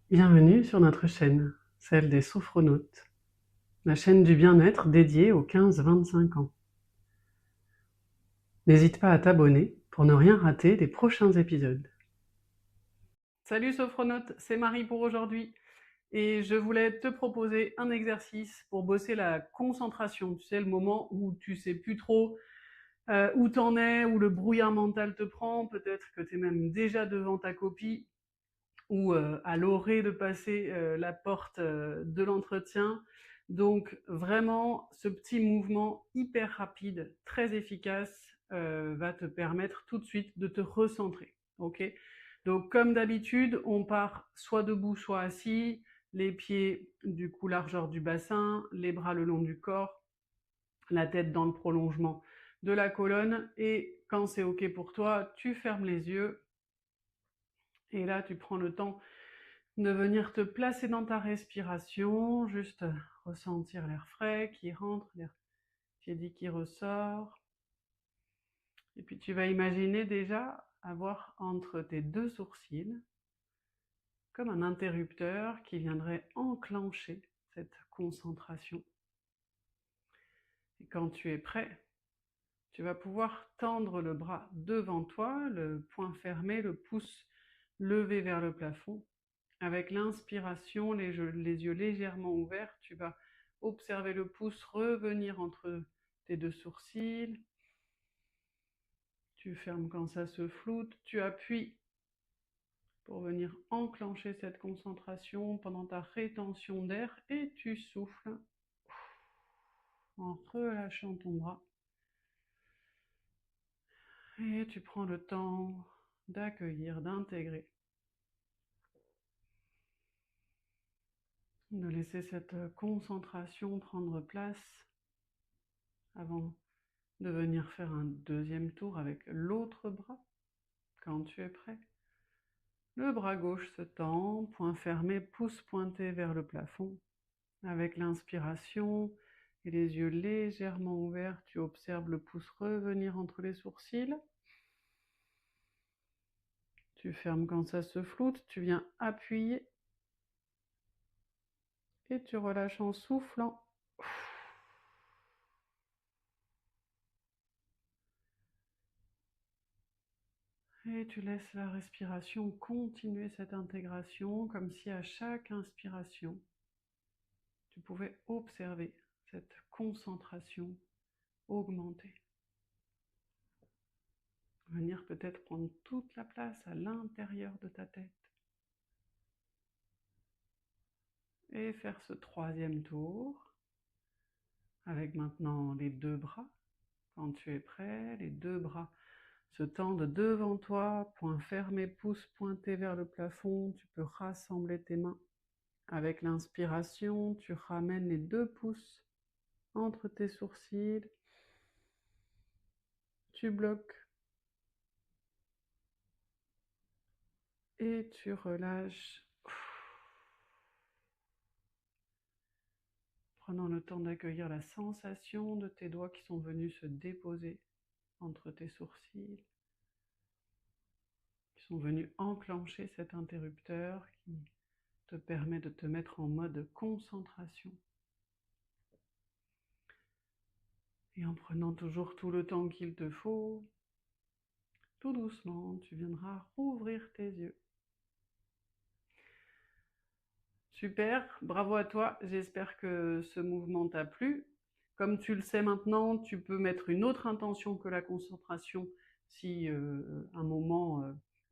Bienvenue sur notre chaîne, celle des Sophronautes, la chaîne du bien-être dédiée aux 15-25 ans. N'hésite pas à t'abonner pour ne rien rater des prochains épisodes. Salut Sophronautes, c'est Marie pour aujourd'hui et je voulais te proposer un exercice pour bosser la concentration. Tu sais, le moment où tu sais plus trop où t'en es, où le brouillard mental te prend, peut-être que tu es même déjà devant ta copie ou à l'orée de passer la porte de l'entretien. Donc vraiment, ce petit mouvement hyper rapide, très efficace, va te permettre tout de suite de te recentrer. Ok? Donc comme d'habitude, on part soit debout, soit assis, les pieds du coup largeur du bassin, les bras le long du corps, la tête dans le prolongement de la colonne, et quand c'est ok pour toi, tu fermes les yeux et là tu prends le temps de venir te placer dans ta respiration, juste ressentir l'air frais qui rentre, l'air tiédi qui ressort. Et puis tu vas imaginer déjà avoir entre tes deux sourcils comme un interrupteur qui viendrait enclencher cette concentration. Et quand tu es prêt, tu vas pouvoir tendre le bras devant toi, le poing fermé, le pouce levé vers le plafond. Avec l'inspiration, les yeux légèrement ouverts, tu vas observer le pouce revenir entre tes deux sourcils. Tu fermes quand ça se floute, tu appuies pour venir enclencher cette concentration pendant ta rétention d'air et tu souffles en relâchant ton bras. Et tu prends le temps d'accueillir, d'intégrer, de laisser cette concentration prendre place avant de venir faire un deuxième tour avec l'autre bras. Quand tu es prêt, le bras gauche se tend, poing fermé, pouce pointé vers le plafond. Avec l'inspiration et les yeux légèrement ouverts, tu observes le pouce revenir entre les sourcils. Tu fermes quand ça se floute, tu viens appuyer et tu relâches en soufflant. Et tu laisses la respiration continuer cette intégration, comme si à chaque inspiration, tu pouvais observer cette concentration augmenter. Venir peut-être prendre toute la place à l'intérieur de ta tête. Et faire ce troisième tour, avec maintenant les deux bras. Quand tu es prêt, les deux bras se tendent devant toi, poing fermé, pouce pointé vers le plafond. Tu peux rassembler tes mains. Avec l'inspiration, tu ramènes les deux pouces entre tes sourcils. Tu bloques. Et tu relâches. Prenant le temps d'accueillir la sensation de tes doigts qui sont venus se déposer entre tes sourcils, qui sont venus enclencher cet interrupteur qui te permet de te mettre en mode concentration. Et en prenant toujours tout le temps qu'il te faut, tout doucement, tu viendras rouvrir tes yeux. Super, bravo à toi, j'espère que ce mouvement t'a plu. Comme tu le sais maintenant, tu peux mettre une autre intention que la concentration si un moment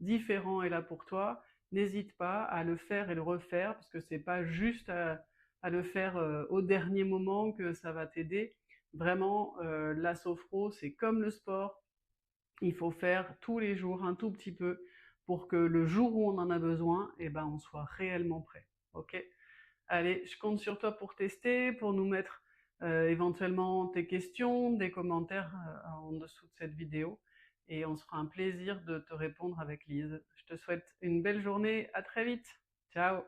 différent est là pour toi. N'hésite pas à le faire et le refaire, parce que c'est pas juste à le faire au dernier moment que ça va t'aider. Vraiment, la sophro, c'est comme le sport, il faut faire tous les jours un tout petit peu pour que le jour où on en a besoin, eh ben, on soit réellement prêt. Ok? Allez, je compte sur toi pour tester, pour nous mettre éventuellement tes questions, des commentaires en dessous de cette vidéo. Et on se fera un plaisir de te répondre avec Lise. Je te souhaite une belle journée, à très vite. Ciao.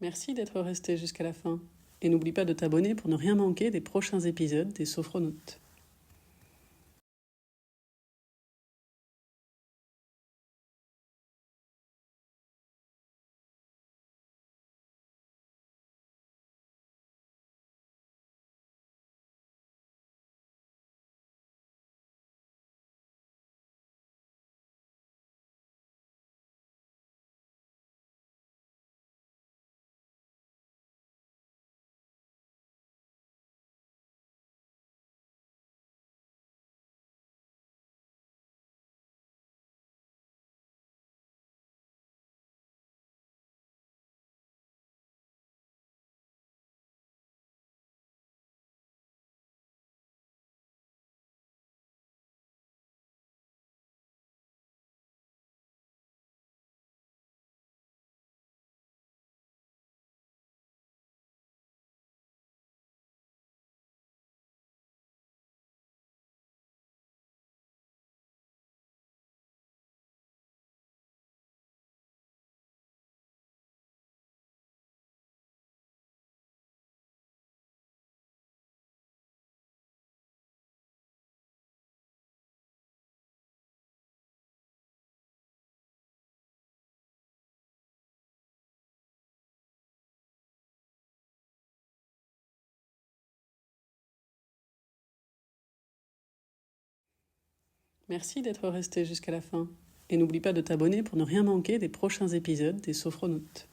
Merci d'être resté jusqu'à la fin. Et n'oublie pas de t'abonner pour ne rien manquer des prochains épisodes des Sophronautes. Merci d'être resté jusqu'à la fin. Et n'oublie pas de t'abonner pour ne rien manquer des prochains épisodes des Sophronautes.